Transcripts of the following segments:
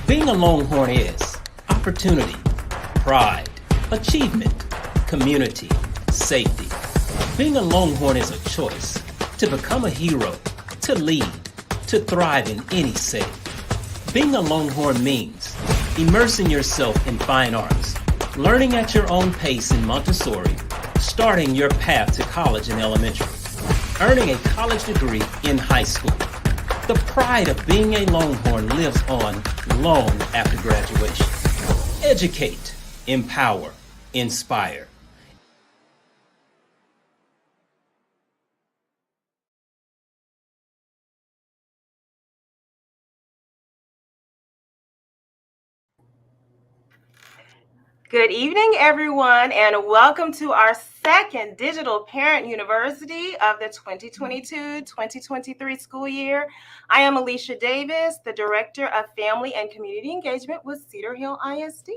Being a Longhorn is opportunity, pride, achievement, community, safety. Being a Longhorn is a choice to become a hero, to lead, to thrive in any setting. Being a Longhorn means immersing yourself in fine arts, learning at your own pace in Montessori, starting your path to college in elementary, earning a college degree in high school. The pride of being a Longhorn lives on long after graduation. Educate, empower, inspire. Good evening, everyone, and welcome to our second Digital Parent University of the 2022-2023 school year. I am Alicia Davis, the Director of Family and Community Engagement with Cedar Hill ISD.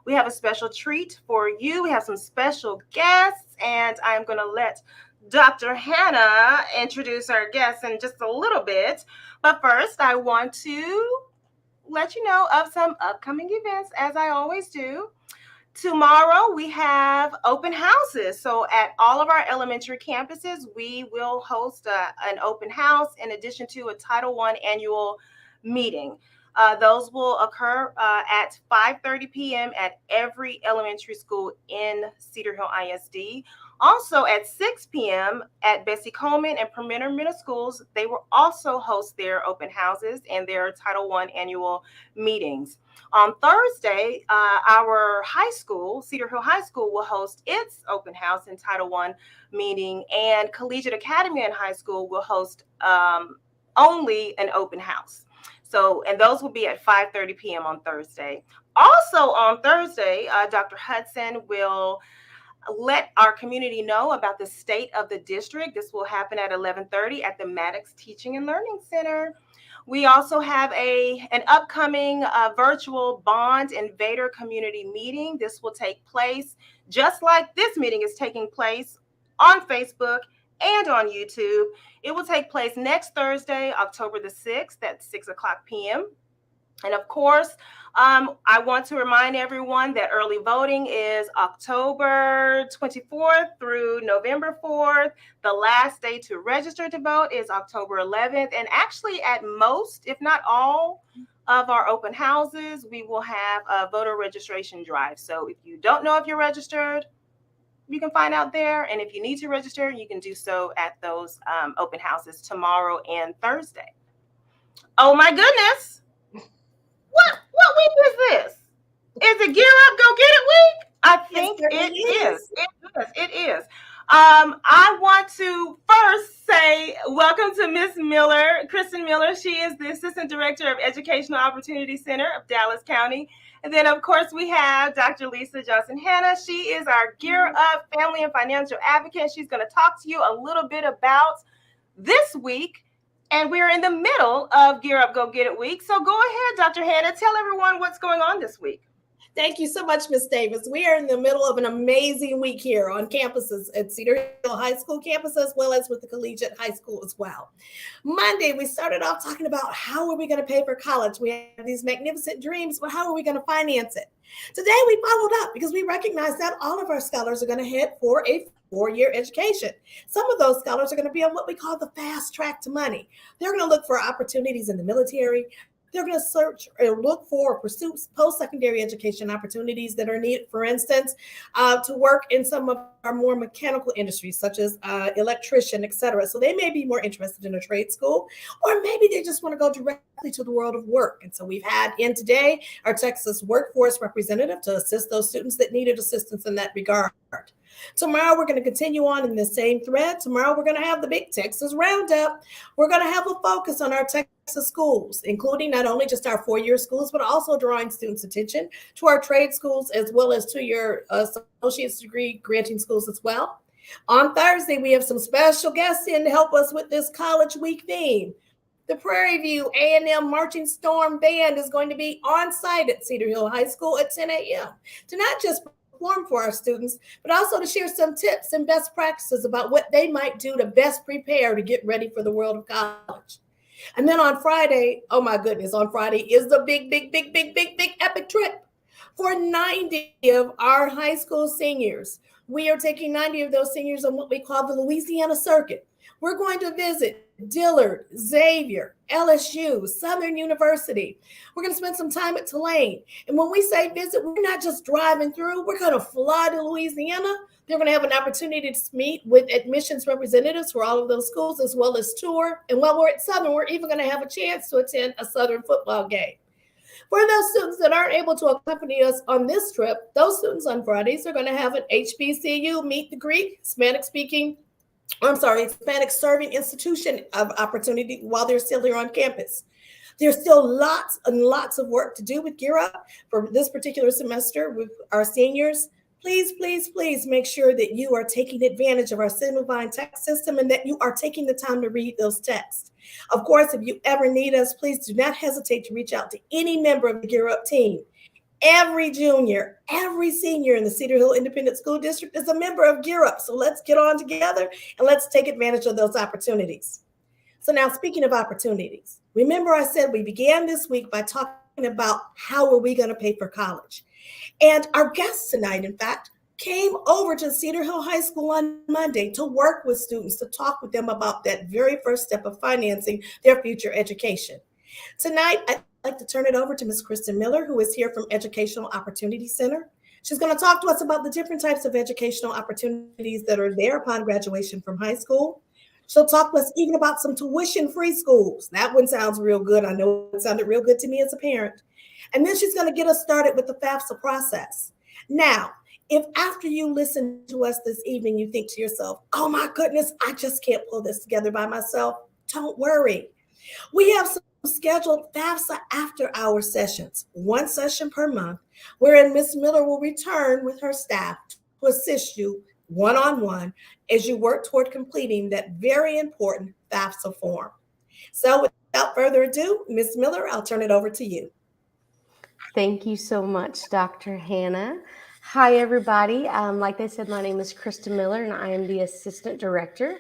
We have a special treat for you. We have some special guests, and I'm going to let Dr. Hannah introduce our guests in just a little bit. But first, I want to let you know of some upcoming events, as I always do. Tomorrow we have open houses. So at all of our elementary campuses, we will host an open house in addition to a Title I annual meeting. Those will occur at 5:30 p.m. at every elementary school in Cedar Hill ISD. Also at 6 p.m. at Bessie Coleman and Permitter Middle Schools, they will also host their open houses and their Title I annual meetings. On Thursday, our high school, Cedar Hill High School, will host its open house and Title I meeting, and Collegiate Academy and High School will host only an open house. So, and those will be at 5:30 p.m. on Thursday. Also on Thursday, Dr. Hudson will let our community know about the state of the district. This will happen at 11:30 at the Maddox Teaching and Learning Center. We also have an upcoming virtual Bond Invader community meeting. This will take place just like this meeting is taking place on Facebook and on YouTube. It will take place next Thursday, October the 6th at 6 o'clock p.m. And of course, I want to remind everyone that early voting is October 24th through November 4th. The last day to register to vote is October 11th. And actually, at most, if not all, of our open houses, we will have a voter registration drive. So if you don't know if you're registered, you can find out there. And if you need to register, you can do so at those open houses tomorrow and Thursday. Oh, my goodness. What week is this? Is it Gear Up, Go Get It week? I think it is. It is. I want to first say welcome to Miss Miller, Kristen Miller. She is the Assistant Director of Educational Opportunity Center of Dallas County. And then, of course, we have Dr. Lisa Johnson-Hanna. She is our Gear Up Family and Financial Advocate. She's going to talk to you a little bit about this week. And we're in the middle of Gear Up, Go Get It week. So go ahead, Dr. Hannah, tell everyone what's going on this week. Thank you so much, Ms. Davis. We are in the middle of an amazing week here on campuses at Cedar Hill High School campus, as well as with the Collegiate High School as well. Monday, we started off talking about how are we going to pay for college? We have these magnificent dreams, but how are we going to finance it? Today, we followed up because we recognize that all of our scholars are going to head for a 4-year education. Some of those scholars are going to be on what we call the fast track to money. They're going to look for opportunities in the military. They're going to search or look for or pursue post-secondary education opportunities that are needed, for instance, to work in some of our more mechanical industries, such as electrician, et cetera. So they may be more interested in a trade school, or maybe they just want to go directly to the world of work. And so we've had in today our Texas workforce representative to assist those students that needed assistance in that regard. Tomorrow, we're going to continue on in the same thread. Tomorrow, we're going to have the Big Texas Roundup. We're going to have a focus on our Texas schools, including not only just our 4-year schools, but also drawing students' attention to our trade schools, as well as to your associate's degree granting schools as well. On Thursday, we have some special guests in to help us with this College Week theme. The Prairie View A&M Marching Storm Band is going to be on site at Cedar Hill High School at 10 a.m. to not just perform for our students, but also to share some tips and best practices about what they might do to best prepare to get ready for the world of college. And then on Friday, oh my goodness, on Friday is the big epic trip for 90 of our high school seniors. We are taking 90 of those seniors on what we call the Louisiana Circuit. We're going to visit Dillard, Xavier, LSU, Southern University. We're going to spend some time at Tulane. And when we say visit, we're not just driving through, we're going to fly to Louisiana. They're going to have an opportunity to meet with admissions representatives for all of those schools, as well as tour. And while we're at Southern, we're even going to have a chance to attend a Southern football game. For those students that aren't able to accompany us on this trip, those students on Fridays are going to have an HBCU Meet the Greek, Hispanic serving institution of opportunity while they're still here on campus. There's still lots and lots of work to do with Gear Up for this particular semester with our seniors. Please, please, please make sure that you are taking advantage of our Signifying text system and that you are taking the time to read those texts. Of course, if you ever need us, please do not hesitate to reach out to any member of the Gear Up team. Every junior, every senior in the Cedar Hill Independent School District is a member of Gear Up. So let's get on together and let's take advantage of those opportunities. So now, speaking of opportunities, remember I said we began this week by talking about how are we going to pay for college. And our guest tonight, in fact, came over to Cedar Hill High School on Monday to work with students, to talk with them about that very first step of financing their future education. Tonight, I'd like to turn it over to Ms. Kristen Miller, who is here from Educational Opportunity Center. She's going to talk to us about the different types of educational opportunities that are there upon graduation from high school. She'll talk to us even about some tuition-free schools. That one sounds real good. I know it sounded real good to me as a parent. And then she's going to get us started with the FAFSA process. Now, if after you listen to us this evening, you think to yourself, oh my goodness, I just can't pull this together by myself, don't worry. We have some scheduled FAFSA after-hour sessions, one session per month, wherein Ms. Miller will return with her staff to assist you one-on-one as you work toward completing that very important FAFSA form. So without further ado, Ms. Miller, I'll turn it over to you. Thank you so much, Dr. Hannah. Hi, everybody. Like I said, my name is Kristen Miller, and I am the Assistant Director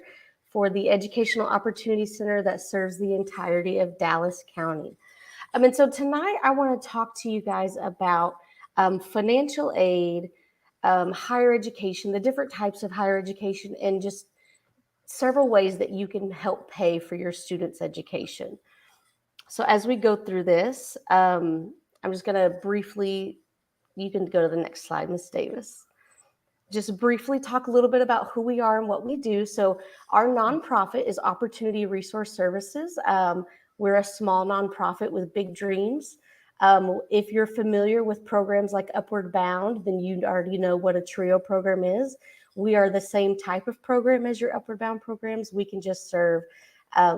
for the Educational Opportunity Center that serves the entirety of Dallas County. And so tonight, I want to talk to you guys about financial aid, higher education, the different types of higher education, and just several ways that you can help pay for your students' education. So as we go through this, I'm just going to briefly, you can go to the next slide, Ms. Davis. Just briefly talk a little bit about who we are and what we do. So our nonprofit is Opportunity Resource Services. We're a small nonprofit with big dreams. If you're familiar with programs like Upward Bound, then you already know what a TRIO program is. We are the same type of program as your Upward Bound programs. We can just serve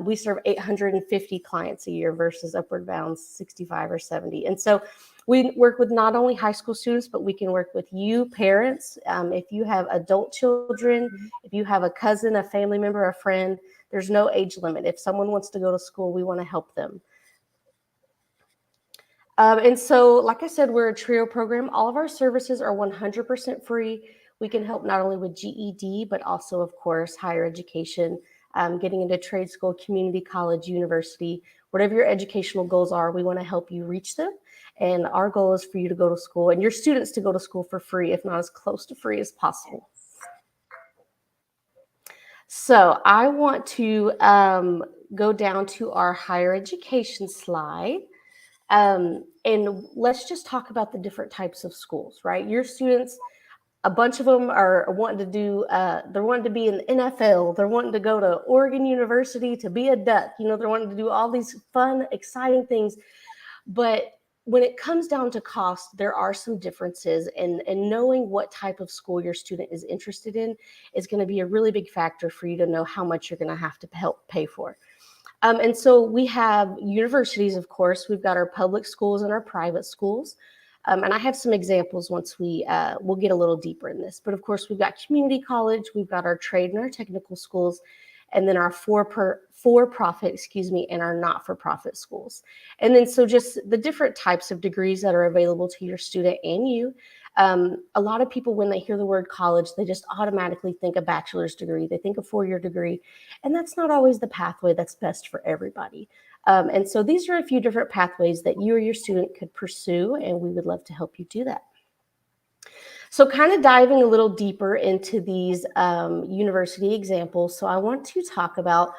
we serve 850 clients a year versus Upward Bound's 65 or 70. And so we work with not only high school students, but we can work with you, parents. If you have adult children, if you have a cousin, a family member, a friend, there's no age limit. If someone wants to go to school, we want to help them. And so, like I said, we're a TRIO program. All of our services are 100% free. We can help not only with GED, but also, of course, higher education, getting into trade school, community college, university, whatever your educational goals are, we want to help you reach them. And our goal is for you to go to school and your students to go to school for free, if not as close to free as possible. So I want to go down to our higher education slide. And let's just talk about the different types of schools, right? Your students, a bunch of them are wanting to do, they're wanting to be in the NFL. They're wanting to go to Oregon University to be a Duck. You know, they're wanting to do all these fun, exciting things. But when it comes down to cost, there are some differences, and knowing what type of school your student is interested in is going to be a really big factor for you to know how much you're going to have to help pay for. And so we have universities, of course. We've got our public schools and our private schools. And I have some examples once we'll get a little deeper in this. But of course, we've got community college, we've got our trade and our technical schools, and then our for-profit, and our not-for-profit schools. And then so just the different types of degrees that are available to your student and you. A lot of people, when they hear the word college, they just automatically think a bachelor's degree. They think a 4-year degree, and that's not always the pathway that's best for everybody. And so these are a few different pathways that you or your student could pursue, and we would love to help you do that. So kind of diving a little deeper into these university examples. So I want to talk about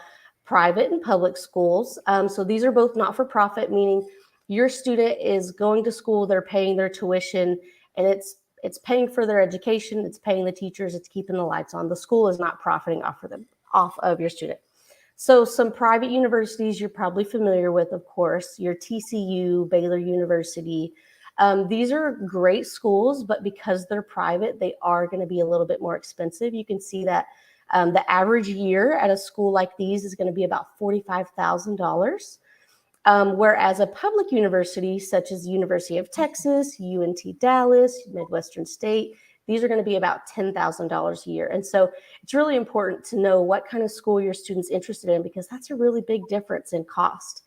private and public schools. So these are both not-for-profit, meaning your student is going to school, they're paying their tuition, and it's paying for their education, it's paying the teachers, it's keeping the lights on. The school is not profiting off of your student. So some private universities you're probably familiar with, of course, your TCU, Baylor University. These are great schools, but because they're private, they are going to be a little bit more expensive. You can see that the average year at a school like these is going to be about $45,000. Whereas a public university, such as University of Texas, UNT Dallas, Midwestern State, these are going to be about $10,000 a year. And so it's really important to know what kind of school your student's interested in, because that's a really big difference in cost.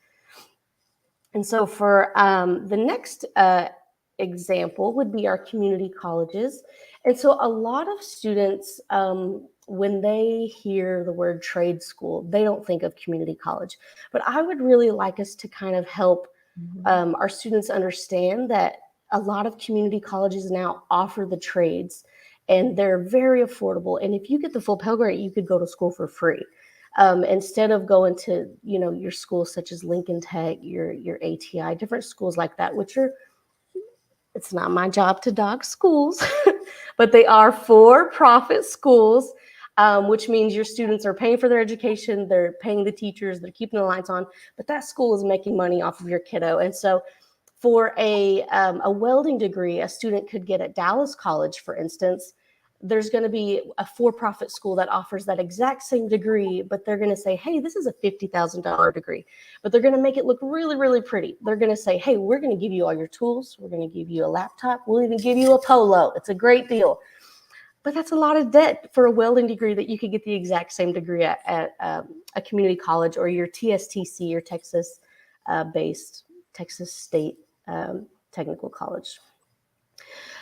And so for the next example would be our community colleges. And so a lot of students, when they hear the word trade school, they don't think of community college. But I would really like us to kind of help our students understand that a lot of community colleges now offer the trades, and they're very affordable. And if you get the full Pell Grant, you could go to school for free. Instead of going to, your schools such as Lincoln Tech, your ATI, different schools like that, which are, it's not my job to dog schools, but they are for-profit schools, which means your students are paying for their education, they're paying the teachers, they're keeping the lights on, but that school is making money off of your kiddo. And so for a welding degree, a student could get at Dallas College, for instance. There's going to be a for-profit school that offers that exact same degree, but they're going to say, hey, this is a $50,000 degree, but they're going to make it look really, really pretty. They're going to say, hey, we're going to give you all your tools. We're going to give you a laptop. We'll even give you a polo. It's a great deal. But that's a lot of debt for a welding degree that you could get the exact same degree at a community college or your TSTC, your Texas-based Texas State Technical College.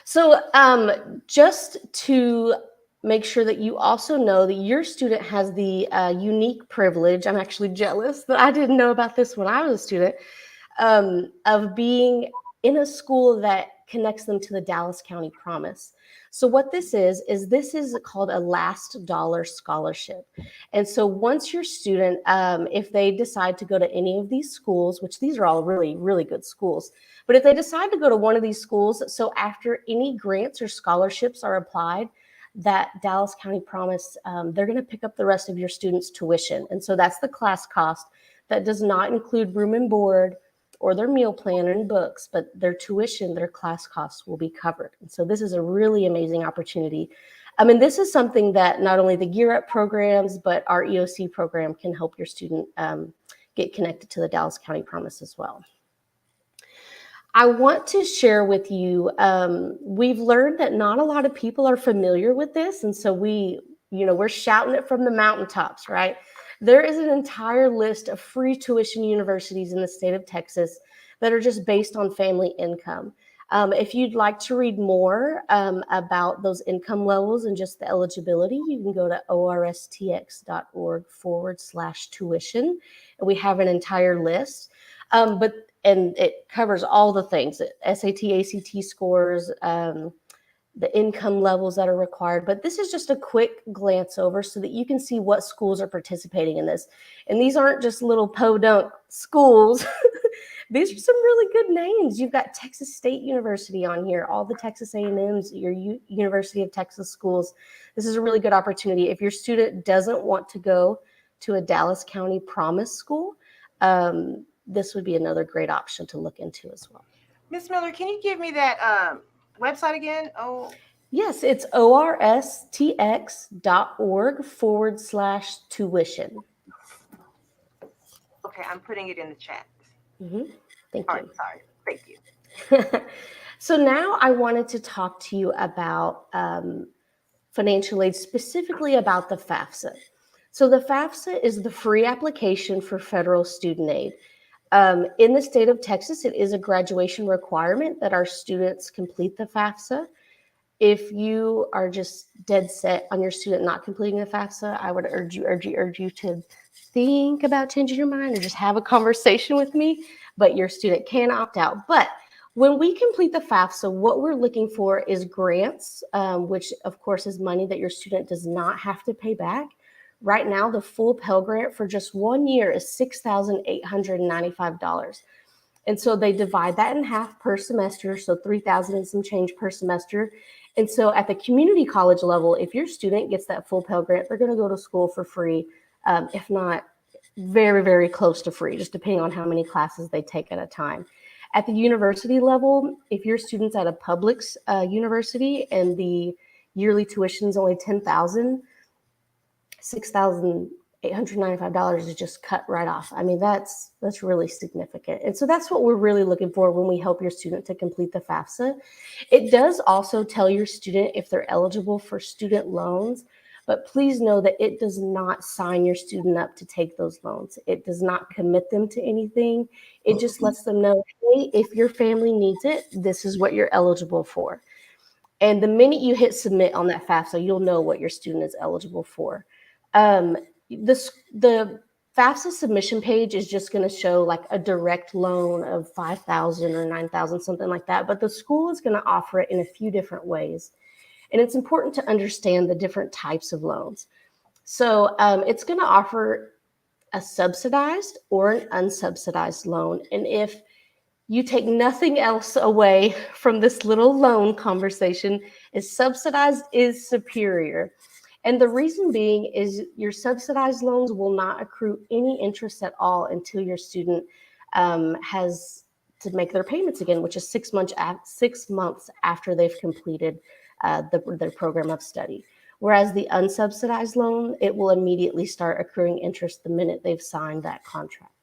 So just to make sure that you also know that your student has the unique privilege, I'm actually jealous that I didn't know about this when I was a student, of being in a school that connects them to the Dallas County Promise. So what this is called a last dollar scholarship. And so once your student, if they decide to go to any of these schools, which these are all really, really good schools, but if they decide to go to one of these schools, so after any grants or scholarships are applied, that Dallas County Promise, they're going to pick up the rest of your student's tuition. And so that's the class cost. That does not include room and board or their meal plan and books, but their tuition, their class costs will be covered. And so this is a really amazing opportunity. I mean, this is something that not only the Gear Up programs, but our EOC program can help your student get connected to the Dallas County Promise as well. I want to share with you, we've learned that not a lot of people are familiar with this. And so we're shouting it from the mountaintops, right? There is an entire list of free tuition universities in the state of Texas that are just based on family income. If you'd like to read more about those income levels and just the eligibility, you can go to orstx.org/tuition. And we have an entire list. And it covers all the things, SAT, ACT scores, the income levels that are required. But this is just a quick glance over so that you can see what schools are participating in this. And these aren't just little podunk schools. These are some really good names. You've got Texas State University on here, all the Texas A&Ms, your University of Texas schools. This is a really good opportunity. If your student doesn't want to go to a Dallas County Promise school, this would be another great option to look into as well. Ms. Miller, can you give me that website again? Oh, yes, it's orstx.org/tuition. Okay, I'm putting it in the chat. Mm-hmm. Thank you. Sorry. Thank you. So now I wanted to talk to you about financial aid, specifically about the FAFSA. So the FAFSA is the free application for federal student aid. In the state of Texas, it is a graduation requirement that our students complete the FAFSA. If you are just dead set on your student not completing the FAFSA, I would urge you to think about changing your mind or just have a conversation with me, but your student can opt out. But when we complete the FAFSA, what we're looking for is grants, which of course is money that your student does not have to pay back. Right now, the full Pell Grant for just 1 year is $6,895. And so they divide that in half per semester, so 3,000 and some change per semester. And so at the community college level, if your student gets that full Pell Grant, they're going to go to school for free, if not very, very close to free, just depending on how many classes they take at a time. At the university level, if your student's at a public university and the yearly tuition is only $10,000, $6,895 is just cut right off. I mean, that's really significant. And so that's what we're really looking for when we help your student to complete the FAFSA. It does also tell your student if they're eligible for student loans, but please know that it does not sign your student up to take those loans. It does not commit them to anything. It just lets them know, hey, if your family needs it, this is what you're eligible for. And the minute you hit submit on that FAFSA, you'll know what your student is eligible for. The FAFSA submission page is just going to show like a direct loan of $5,000 or $9,000, something like that. But the school is going to offer it in a few different ways. And it's important to understand the different types of loans. So it's going to offer a subsidized or an unsubsidized loan. And if you take nothing else away from this little loan conversation, is subsidized is superior. And the reason being is your subsidized loans will not accrue any interest at all until your student has to make their payments again, which is 6 months after they've completed their program of study. Whereas the unsubsidized loan, it will immediately start accruing interest the minute they've signed that contract.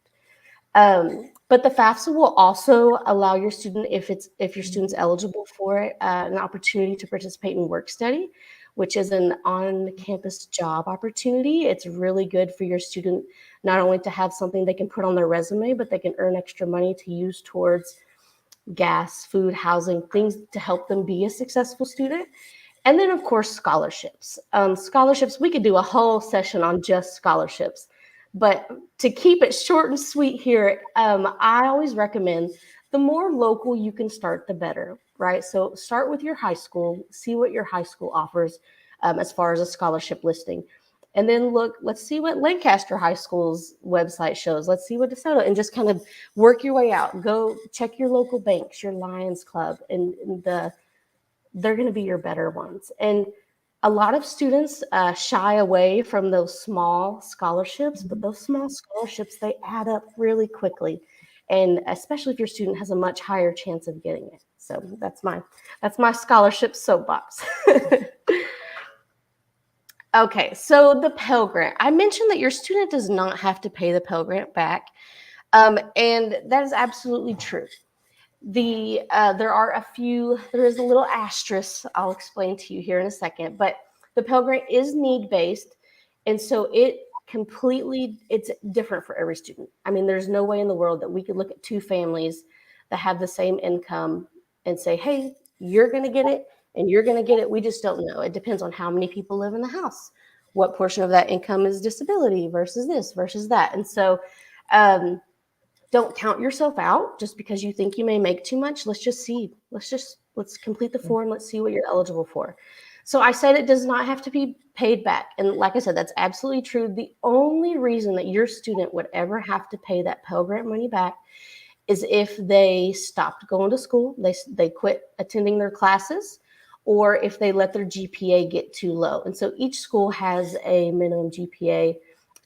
But the FAFSA will also allow your student, if your student's eligible for it, an opportunity to participate in work study, which is an on-campus job opportunity. It's really good for your student not only to have something they can put on their resume, but they can earn extra money to use towards gas, food, housing, things to help them be a successful student. And then, of course, scholarships. Scholarships, we could do a whole session on just scholarships. But to keep it short and sweet here, I always recommend the more local you can start, the better, right? So start with your high school, see what your high school offers as far as a scholarship listing. And then let's see what Lancaster High School's website shows. Let's see what DeSoto, and just kind of work your way out. Go check your local banks, your Lions Club, and they're going to be your better ones. And a lot of students shy away from those small scholarships, but those small scholarships, they add up really quickly. And especially if your student has a much higher chance of getting it. So that's my scholarship soapbox. Okay, so the Pell Grant. I mentioned that your student does not have to pay the Pell Grant back. And that is absolutely true. There is a little asterisk I'll explain to you here in a second, but the Pell Grant is need-based, and so it's different for every student. I mean, there's no way in the world that we could look at two families that have the same income and say, hey, you're going to get it and you're going to get it. We just don't know. It depends on how many people live in the house, what portion of that income is disability versus this versus that. And so don't count yourself out just because you think you may make too much. Let's just see. Let's complete the form. Let's see what you're eligible for. So I said it does not have to be paid back. And like I said, that's absolutely true. The only reason that your student would ever have to pay that Pell Grant money back is if they stopped going to school, they quit attending their classes, or if they let their GPA get too low. And so each school has a minimum GPA,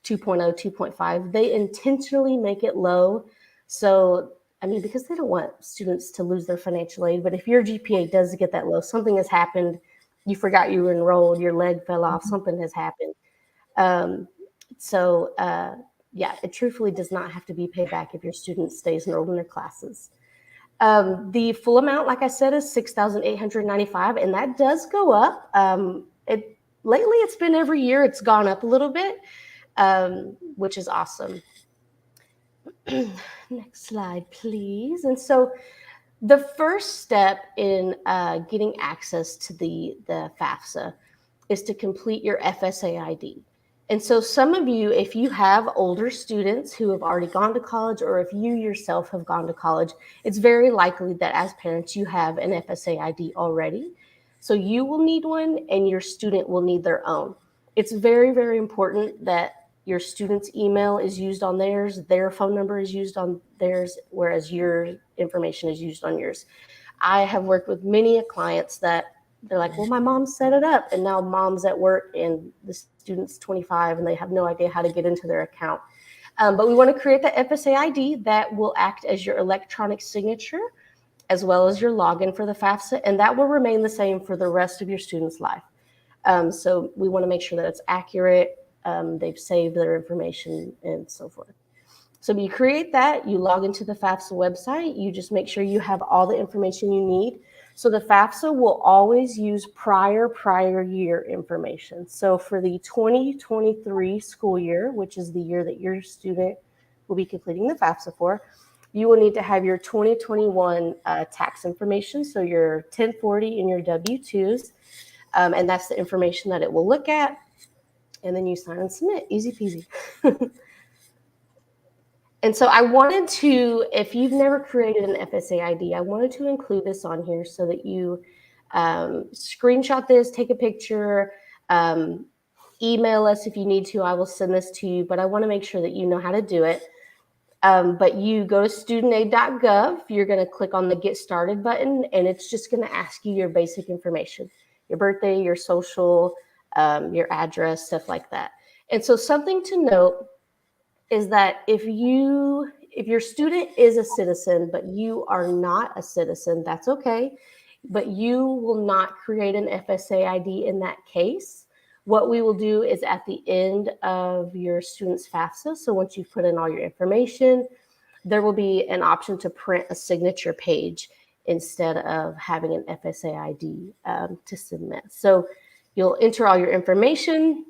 2.0, 2.5. They intentionally make it low. So, I mean, because they don't want students to lose their financial aid. But if your GPA does get that low, something has happened, you forgot you were enrolled, your leg fell off, something has happened. Yeah, it truthfully does not have to be paid back if your student stays enrolled in their classes. The full amount, like I said, is $6,895, and that does go up. Lately, it's been every year, it's gone up a little bit, which is awesome. Next slide, please. And so the first step in getting access to the FAFSA is to complete your FSA ID. And so some of you, if you have older students who have already gone to college, or if you yourself have gone to college, it's very likely that as parents you have an FSA ID already. So you will need one and your student will need their own. It's very, very important that your student's email is used on theirs, their phone number is used on theirs, whereas your information is used on yours. I have worked with many clients that they're like, well, my mom set it up, and now mom's at work and the student's 25 and they have no idea how to get into their account. But we want to create the FSA ID that will act as your electronic signature as well as your login for the FAFSA, and that will remain the same for the rest of your student's life. So we want to make sure that it's accurate, they've saved their information, and so forth. So you create that, you log into the FAFSA website, you just make sure you have all the information you need. So the FAFSA will always use prior year information. So for the 2023 school year, which is the year that your student will be completing the FAFSA for, you will need to have your 2021 tax information, so your 1040 and your W-2s, and that's the information that it will look at, and then you sign and submit, easy peasy. And so I wanted to, if you've never created an FSA ID, I wanted to include this on here so that you screenshot this, take a picture, email us if you need to. I will send this to you, but I want to make sure that you know how to do it. But you go to studentaid.gov, you're going to click on the Get Started button, and it's just going to ask you your basic information, your birthday, your social, your address, stuff like that. And so something to note is that if your student is a citizen, but you are not a citizen, that's okay. But you will not create an FSA ID in that case. What we will do is at the end of your student's FAFSA, so once you've put in all your information, there will be an option to print a signature page instead of having an FSA ID to submit. So you'll enter all your information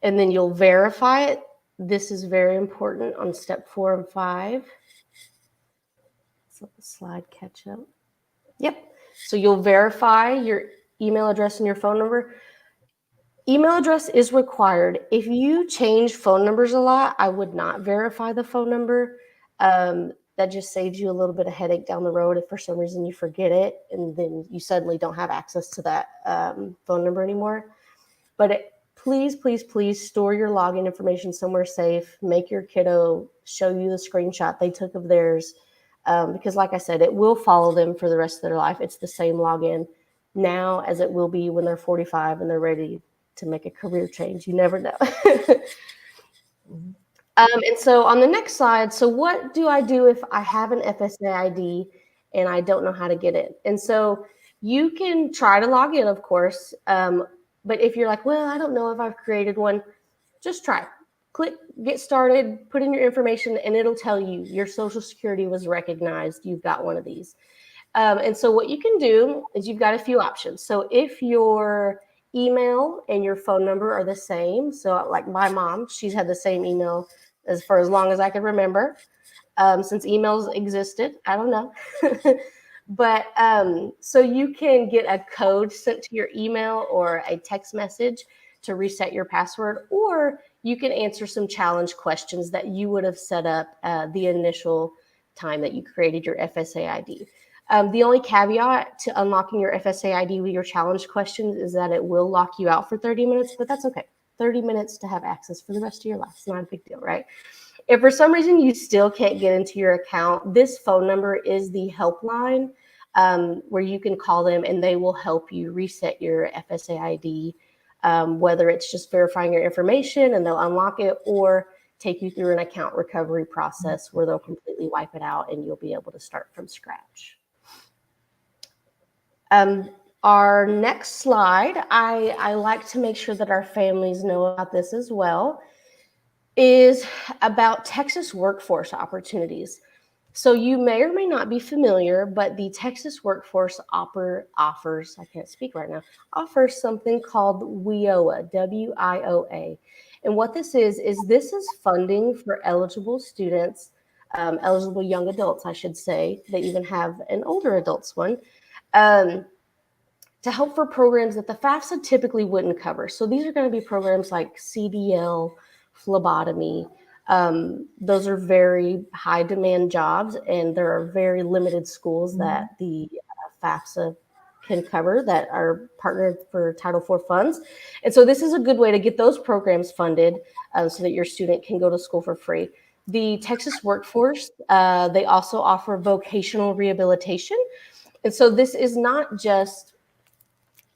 and then you'll verify it. This is very important on step 4 and 5. Let's let the slide catch up. Yep. So you'll verify your email address and your phone number. Email address is required. If you change phone numbers a lot, I would not verify the phone number. That just saves you a little bit of headache down the road if for some reason you forget it and then you suddenly don't have access to that phone number anymore. But please, please, please store your login information somewhere safe. Make your kiddo show you the screenshot they took of theirs. Because like I said, it will follow them for the rest of their life. It's the same login now as it will be when they're 45 and they're ready to make a career change. You never know. And so on the next slide, so what do I do if I have an FSA ID and I don't know how to get it? And so you can try to log in, of course. But if you're like, well, I don't know if I've created one, just try. Click Get Started, put in your information, and it'll tell you your Social Security was recognized. You've got one of these. And so what you can do is you've got a few options. So if your email and your phone number are the same, so like my mom, she's had the same email for as long as I can remember, since emails existed. I don't know. But so you can get a code sent to your email or a text message to reset your password, or you can answer some challenge questions that you would have set up the initial time that you created your FSA ID. The only caveat to unlocking your FSA ID with your challenge questions is that it will lock you out for 30 minutes, but that's okay. 30 minutes to have access for the rest of your life. It's not a big deal, right? If for some reason you still can't get into your account, this phone number is the helpline where you can call them and they will help you reset your FSA ID, whether it's just verifying your information and they'll unlock it, or take you through an account recovery process where they'll completely wipe it out and you'll be able to start from scratch. Our next slide, I like to make sure that our families know about this as well, is about Texas workforce opportunities. So you may or may not be familiar, but the Texas Workforce offers, I can't speak right now, offers something called WIOA, W-I-O-A. And what this is funding for eligible students, eligible young adults, I should say. They even have an older adults one. to help for programs that the FAFSA typically wouldn't cover. So these are going to be programs like CDL, phlebotomy. Those are very high demand jobs, and there are very limited schools that the FAFSA can cover that are partnered for Title IV funds. And so this is a good way to get those programs funded so that your student can go to school for free. The Texas Workforce, they also offer vocational rehabilitation. And so this is not just,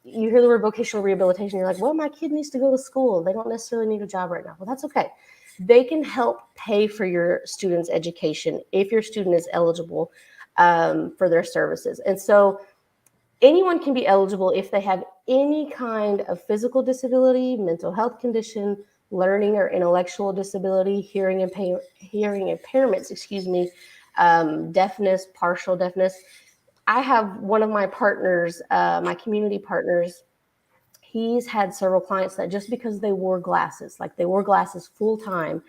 you hear the word vocational rehabilitation, you're like, well, my kid needs to go to school. They don't necessarily need a job right now. Well, that's okay. They can help pay for your student's education if your student is eligible for their services. And so anyone can be eligible if they have any kind of physical disability, mental health condition, learning or intellectual disability, hearing impairments, deafness, partial deafness. I have one of my partners, my community partners, he's had several clients that just because they wore glasses, like they wore glasses full time,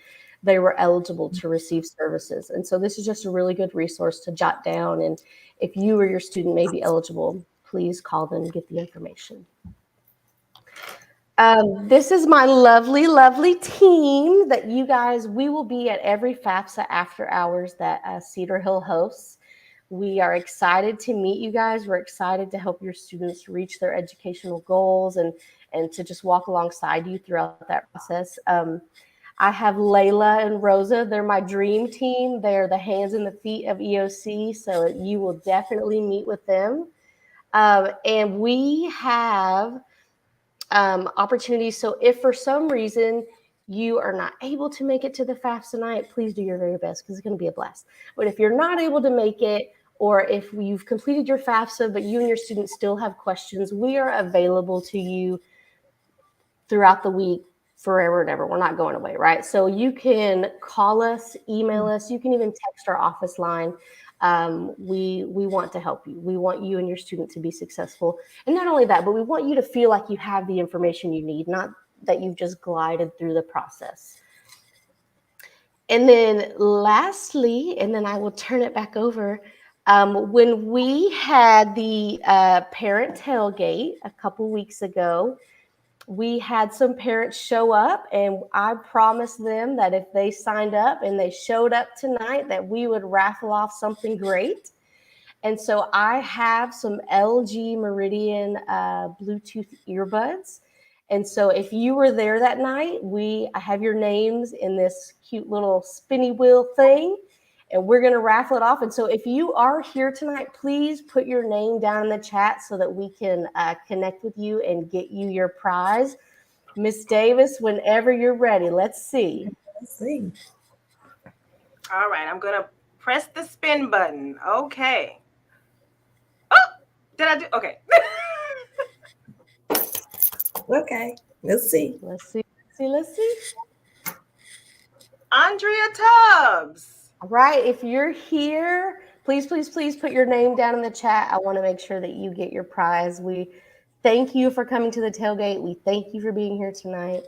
they were eligible to receive services. And so this is just a really good resource to jot down. And if you or your student may be eligible, please call them and get the information. This is my lovely, lovely team that you guys, we will be at every FAFSA after hours that Cedar Hill hosts. We are excited to meet you guys. We're excited to help your students reach their educational goals and to just walk alongside you throughout that process. I have Layla and Rosa. They're my dream team. They're the hands and the feet of EOC, so you will definitely meet with them. And we have opportunities. So if for some reason you are not able to make it to the FAFSA night, please do your very best because it's going to be a blast. But if you're not able to make it, or if you've completed your FAFSA, but you and your students still have questions, we are available to you throughout the week, forever and ever. We're not going away, right? So you can call us, email us, you can even text our office line. We want to help you. We want you and your student to be successful. And not only that, but we want you to feel like you have the information you need, not that you've just glided through the process. And then lastly, and then I will turn it back over, when we had the parent tailgate a couple weeks ago, we had some parents show up, and I promised them that if they signed up and they showed up tonight, that we would raffle off something great. And so I have some LG Meridian Bluetooth earbuds. And so if you were there that night, I have your names in this cute little spinny wheel thing, and we're going to raffle it off. And so if you are here tonight, please put your name down in the chat so that we can connect with you and get you your prize. Miss Davis, whenever you're ready, let's see. Let's see. All right, I'm going to press the spin button. Okay. Oh, did I do? Okay. Okay, let's see. Let's see. Andrea Tubbs. All right, if you're here, please put your name down in the chat. I want to make sure that you get your prize. We thank you for coming to the tailgate. We thank you for being here tonight.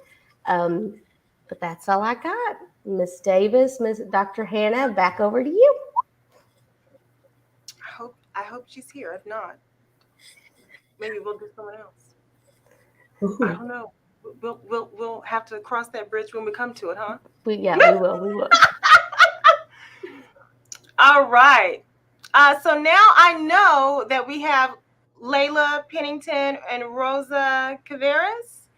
But that's all I got. Miss Davis, Dr. Hannah, back over to you. I hope she's here. If not, maybe we'll do someone else. Ooh. I don't know. We'll have to cross that bridge when we come to it, huh? We will. All right. So now I know that we have Layla Pennington and Rosa Caveras.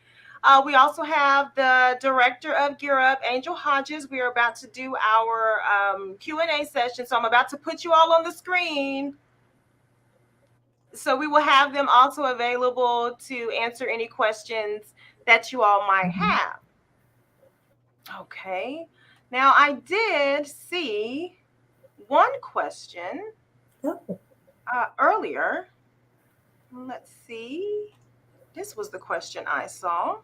We also have the director of Gear Up, Angel Hodges. We are about to do our Q&A session. So I'm about to put you all on the screen. So we will have them also available to answer any questions that you all might have. Okay. Now I did see one question earlier. Let's see. This was the question I saw.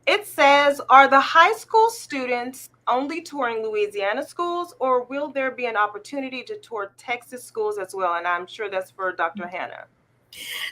It says, are the high school students only touring Louisiana schools, or will there be an opportunity to tour Texas schools as well? And I'm sure that's for Dr. Hannah.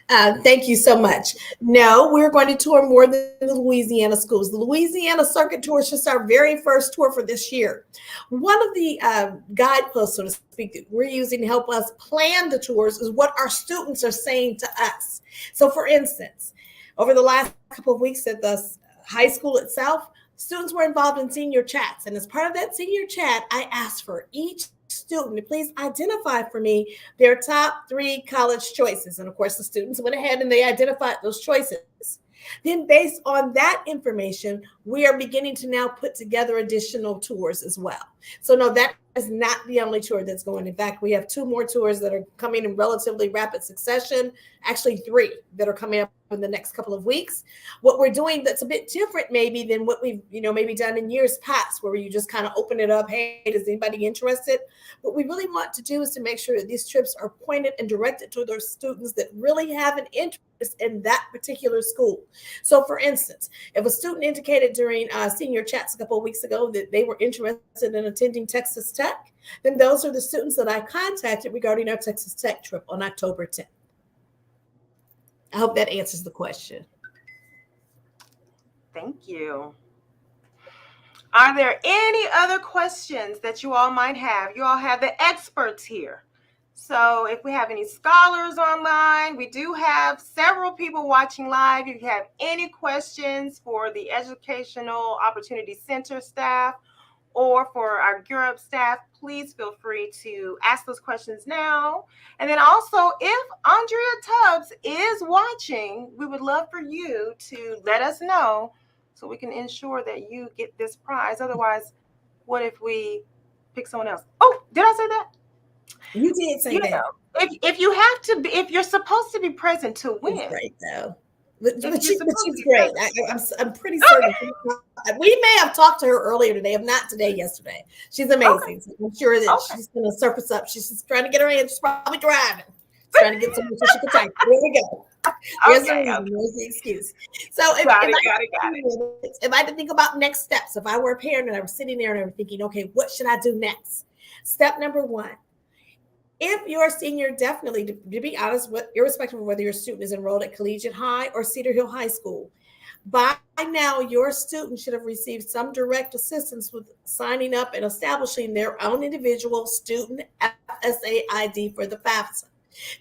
Thank you so much. No, we're going to tour more than the Louisiana schools. The Louisiana Circuit Tour is just our very first tour for this year. One of the guideposts, so to speak, that we're using to help us plan the tours is what our students are saying to us. So, for instance, over the last couple of weeks at the high school itself, students were involved in senior chats. And as part of that senior chat, I asked for each student to please identify for me their top 3 college choices. And of course, the students went ahead and they identified those choices. Then based on that information, we are beginning to now put together additional tours as well. So no, that is not the only tour that's going. In fact, we have 2 more tours that are coming in relatively rapid succession, actually 3 that are coming up in the next couple of weeks. What we're doing that's a bit different maybe than what we've maybe done in years past, where you just kind of open it up, hey, is anybody interested? What we really want to do is to make sure that these trips are pointed and directed to those students that really have an interest in that particular school. So for instance, if a student indicated during senior chats a couple of weeks ago that they were interested in attending Texas Tech, then those are the students that I contacted regarding our Texas Tech trip on October 10th. I hope that answers the question. Thank you. Are there any other questions that you all might have? You all have the experts here. So if we have any scholars online, we do have several people watching live. If you have any questions for the Educational Opportunity Center staff or for our Europe staff, please feel free to ask those questions now. And then also, if Andrea Tubbs is watching, we would love for you to let us know so we can ensure that you get this prize. Otherwise, what if we pick someone else? Oh, did I say that? You did say that. If you have to be, if you're supposed to be present to win. It's great though. But she's great. I'm pretty certain. Okay. We may have talked to her earlier today, if not today, yesterday. She's amazing. Okay. So I'm sure that she's going to surface up. She's just trying to get her in. She's probably driving. She's trying to get somewhere so she can type. There we go. There's the excuse. So if I had to think about next steps, if I were a parent and I was sitting there and I was thinking, okay, what should I do next? Step number 1. If you're a senior, definitely, to be honest, irrespective of whether your student is enrolled at Collegiate High or Cedar Hill High School, by now your student should have received some direct assistance with signing up and establishing their own individual student FSA ID for the FAFSA.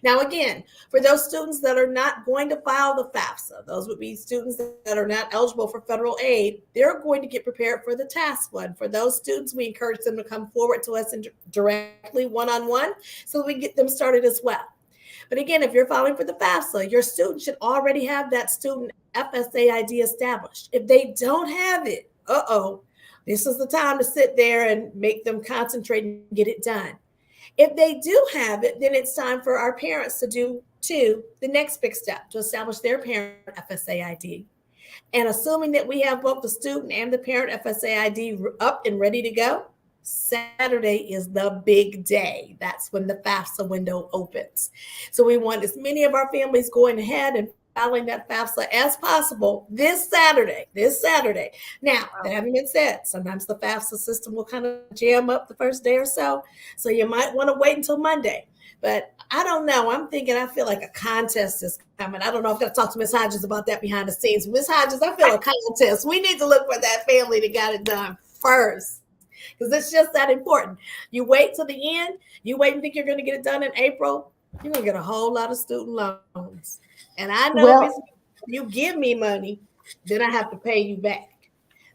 Now, again, for those students that are not going to file the FAFSA, those would be students that are not eligible for federal aid, they're going to get prepared for the task one. For those students, we encourage them to come forward to us directly one-on-one so we get them started as well. But again, if you're filing for the FAFSA, your student should already have that student FSA ID established. If they don't have it, this is the time to sit there and make them concentrate and get it done. If they do have it, then it's time for our parents to do the next big step, to establish their parent FSA ID. And assuming that we have both the student and the parent FSA ID up and ready to go, Saturday is the big day. That's when the FAFSA window opens. So we want as many of our families going ahead and filing that FAFSA as possible this Saturday. Now, that having been said, sometimes the FAFSA system will kind of jam up the first day or so. So you might want to wait until Monday. But I don't know. I feel like a contest is coming. I don't know. I've got to talk to Ms. Hodges about that behind the scenes. Ms. Hodges, I feel a contest. We need to look for that family that got it done first, because it's just that important. You wait till the end. You wait and think you're going to get it done in April. You're going to get a whole lot of student loans. And I know if you give me money, then I have to pay you back.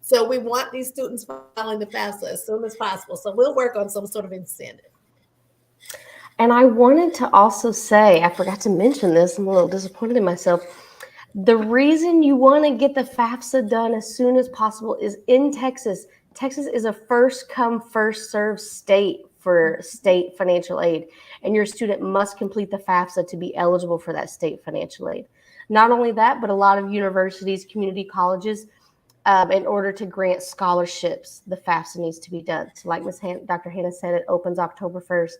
So we want these students filing the FAFSA as soon as possible. So we'll work on some sort of incentive. And I wanted to also say, I forgot to mention this, I'm a little disappointed in myself. The reason you want to get the FAFSA done as soon as possible is in Texas. Texas is a first come, first served state for state financial aid. And your student must complete the FAFSA to be eligible for that state financial aid. Not only that, but a lot of universities, community colleges, in order to grant scholarships, the FAFSA needs to be done. So like Dr. Hannah said, it opens October 1st.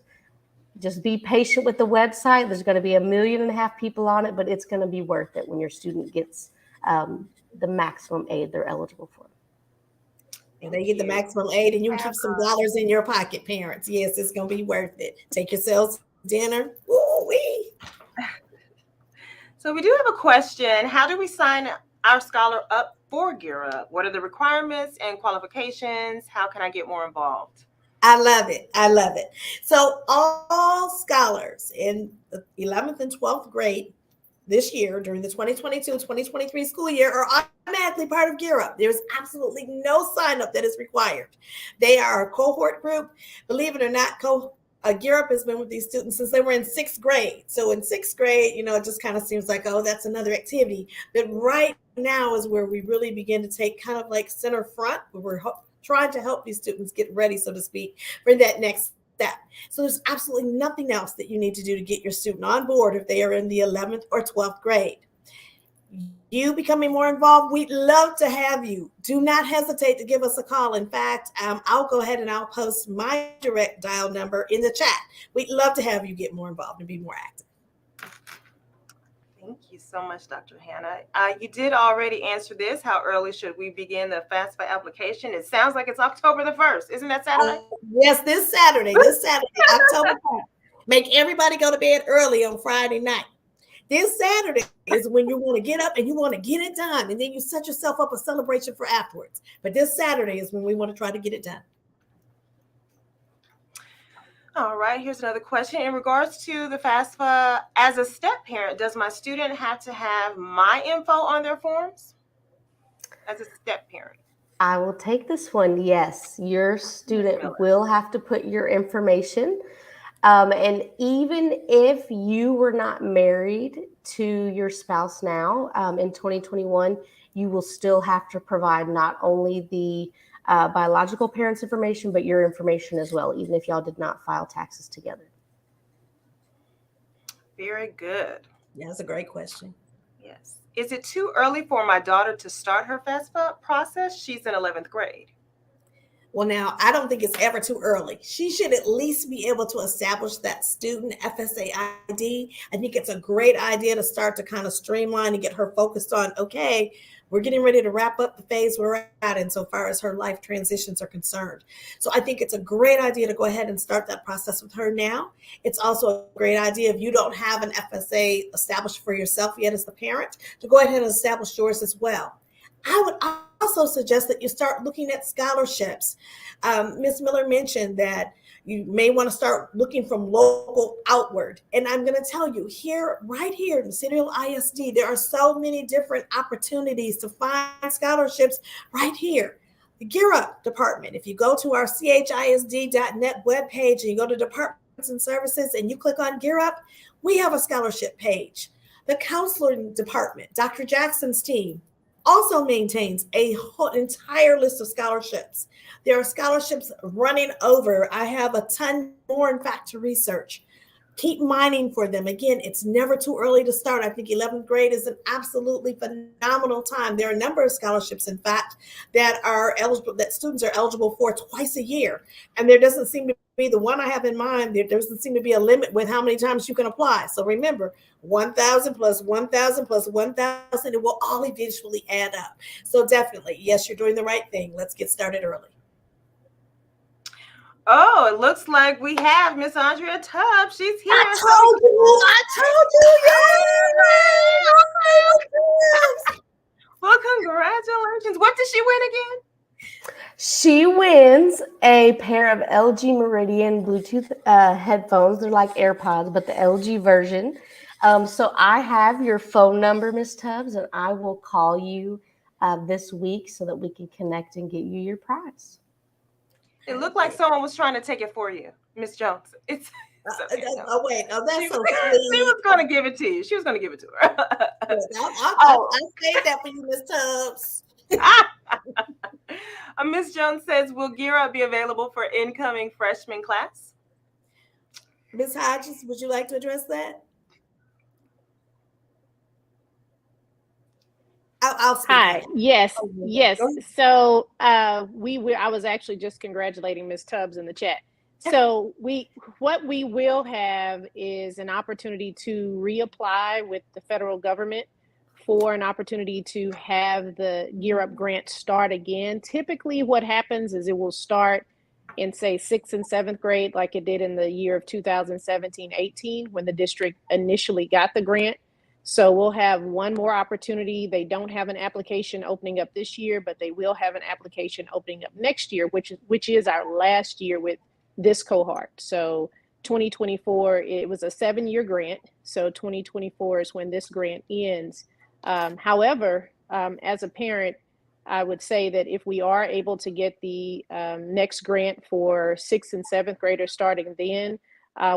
Just be patient with the website. There's going to be 1.5 million people on it, but it's going to be worth it when your student gets the maximum aid they're eligible for. And they get the maximum aid, and you can keep some dollars in your pocket, parents. Yes, it's going to be worth it. Take yourselves dinner. Ooh-wee. So we do have a question. How do we sign our scholar up for Gear Up? What are the requirements and qualifications? How can I get more involved? I love it. I love it. So all scholars in the 11th and 12th grade this year during the 2022-2023 school year are automatically part of Gear Up. There's absolutely no sign up that is required. They are a cohort group. Believe it or not, Gear Up has been with these students since they were in 6th grade. So in 6th grade, it just kind of seems like, oh, that's another activity. But right now is where we really begin to take kind of like center front, where we're trying to help these students get ready, so to speak, for that next step. So there's absolutely nothing else that you need to do to get your student on board if they are in the 11th or 12th grade. You becoming more involved, we'd love to have you. Do not hesitate to give us a call. In fact, I'll go ahead and I'll post my direct dial number in the chat. We'd love to have you get more involved and be more active. Thank you so much, Dr. Hannah. You did already answer this. How early should we begin the FAFSA application? It sounds like it's October the 1st. Isn't that Saturday? Yes, this Saturday, October 1st. Make everybody go to bed early on Friday night. This Saturday is when you want to get up and you want to get it done. And then you set yourself up a celebration for afterwards. But this Saturday is when we want to try to get it done. All right, here's another question. In regards to the FAFSA, as a step parent, does my student have to have my info on their forms? As a step parent. I will take this one. Yes, your student will have to put your information. And even if you were not married to your spouse now, in 2021, you will still have to provide not only the biological parents' information, but your information as well, even if y'all did not file taxes together. Very good. Yeah, that's a great question. Yes. Is it too early for my daughter to start her FAFSA process? She's in 11th grade. Well, now, I don't think it's ever too early. She should at least be able to establish that student FSA ID. I think it's a great idea to start to kind of streamline and get her focused on, okay, we're getting ready to wrap up the phase we're at insofar as her life transitions are concerned. So I think it's a great idea to go ahead and start that process with her now. It's also a great idea if you don't have an FSA established for yourself yet as the parent, to go ahead and establish yours as well. I would also suggest that you start looking at scholarships. Ms. Miller mentioned that you may want to start looking from local outward. And I'm going to tell you right here in City Hill ISD, there are so many different opportunities to find scholarships right here. The Gear Up department, if you go to our chisd.net webpage and you go to Departments and Services and you click on Gear Up, we have a scholarship page. The counseling department, Dr. Jackson's team, also maintains a whole entire list of scholarships. There are scholarships running over. I have a ton more, in fact, to research. Keep mining for them. Again, it's never too early to start. I think 11th grade is an absolutely phenomenal time. There are a number of scholarships, in fact, that are eligible, that students are eligible for twice a year. And there doesn't seem to be, the one I have in mind, there doesn't seem to be a limit with how many times you can apply. So remember, 1,000 plus 1,000 plus 1,000, it will all eventually add up. So definitely, yes, you're doing the right thing. Let's get started early. Oh, it looks like we have Miss Andrea Tubbs. She's here. I told you. Well, congratulations. What did she win again? She wins a pair of LG Meridian Bluetooth headphones. They're like AirPods, but the LG version. So I have your phone number, Miss Tubbs, and I will call you this week so that we can connect and get you your prize. It looked like someone was trying to take it for you, Miss Jones. It's okay, no. Oh, wait. Oh, that's so sweet. sweet. She was going to give it to you. She was going to give it to her. I'll save that for you, Miss Tubbs. Miss Jones says, will Gear Up be available for incoming freshman class? Ms. Hodges, would you like to address that? I'll speak. Hi. Yes. Yes. So I was actually just congratulating Ms. Tubbs in the chat. So what we will have is an opportunity to reapply with the federal government for an opportunity to have the Gear Up grant start again. Typically what happens is it will start in, say, 6th and 7th grade, like it did in the year of 2017-18 when the district initially got the grant. So we'll have one more opportunity. They don't have an application opening up this year, but they will have an application opening up next year, which is our last year with this cohort. So 2024, it was a 7-year grant. So 2024 is when this grant ends. However, as a parent, I would say that if we are able to get the next grant for 6th and 7th graders starting then,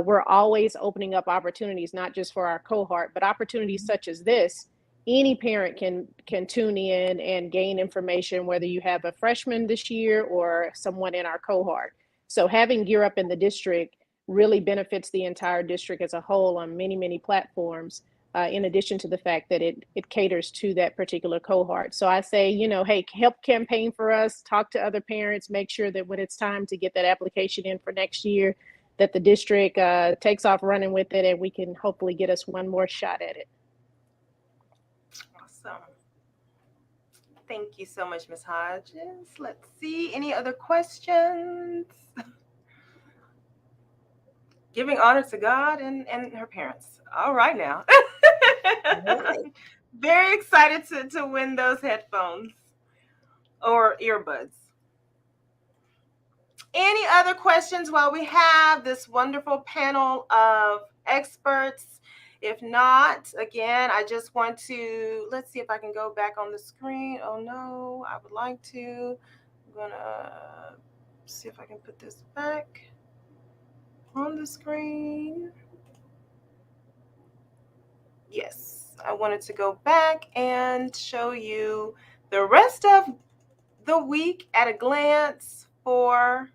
we're always opening up opportunities, not just for our cohort, but opportunities such as this. Any parent can tune in and gain information, whether you have a freshman this year or someone in our cohort. So having Gear Up in the district really benefits the entire district as a whole on many, many platforms, in addition to the fact that it caters to that particular cohort. So I say, hey, help campaign for us, talk to other parents, make sure that when it's time to get that application in for next year, that the district takes off running with it, and we can hopefully get us one more shot at it. Awesome. Thank you so much, Ms. Hodges. Let's see, any other questions? Giving honor to God and her parents. All right now. Very excited to win those headphones or earbuds. Any other questions while we have this wonderful panel of experts? If not, again, I just want to, let's see if I can go back on the screen. Oh no, I would like to. I'm gonna see if I can put this back on the screen. Yes, I wanted to go back and show you the rest of the week at a glance for,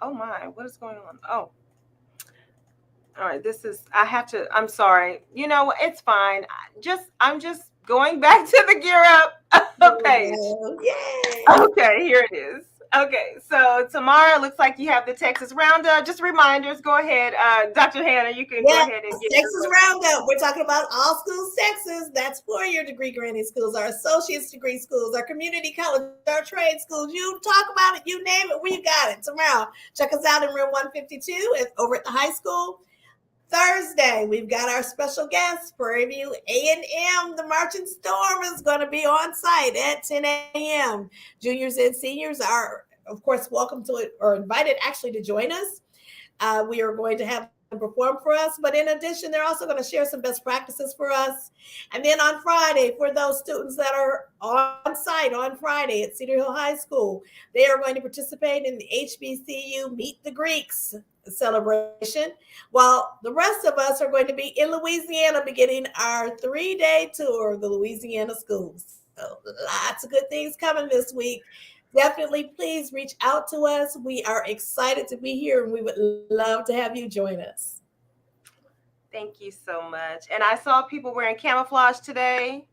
oh my, what is going on? Oh, all right, I'm sorry. It's fine. I'm just going back to the Gear Up page. Yay. Okay, here it is. Okay, so tomorrow looks like you have the Texas Roundup. Just reminders, go ahead. Dr. Hannah, you can go ahead and get Texas Roundup. We're talking about all schools, Texas. That's 4-year degree granting schools, our associate's degree schools, our community college, our trade schools. You talk about it, you name it, we got it. Tomorrow, check us out in room 152 over at the high school. Thursday, we've got our special guest, Prairie View A&M. The Marching Storm is going to be on site at 10 a.m. Juniors and seniors are, of course, welcome to it, or invited actually to join us. We are going to have them perform for us, but in addition, they're also going to share some best practices for us. And then on Friday, for those students that are on site on Friday at Cedar Hill High School, they are going to participate in the HBCU Meet the Greeks celebration, while the rest of us are going to be in Louisiana beginning our 3-day tour of the Louisiana schools. So lots of good things coming this week. Definitely please reach out to us. We are excited to be here, and we would love to have you join us. Thank you so much. And I saw people wearing camouflage today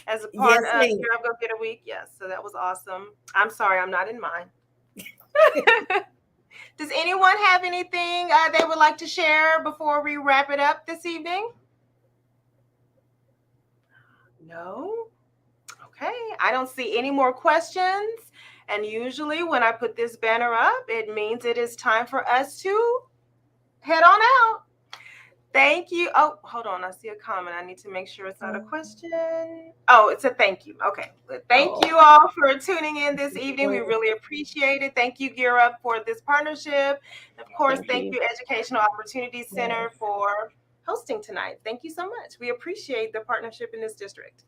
as a part of Gear Up Go Get a Week. Yes, so that was awesome. I'm sorry, I'm not in mine. Does anyone have anything they would like to share before we wrap it up this evening? No? Okay, I don't see any more questions. And usually when I put this banner up, it means it is time for us to head on out. Thank you. Oh, hold on. I see a comment. I need to make sure it's not a question. Oh, it's a thank you. Okay. Thank you all for tuning in this evening. We really appreciate it. Thank you, Gear Up, for this partnership. Of course, thank you, Educational Opportunity Center, for hosting tonight. Thank you so much. We appreciate the partnership in this district.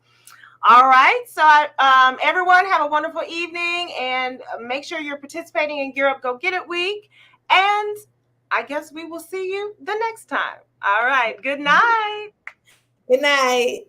All right. So everyone have a wonderful evening, and make sure you're participating in Gear Up Go Get It Week. And I guess we will see you the next time. All right. Good night. Good night.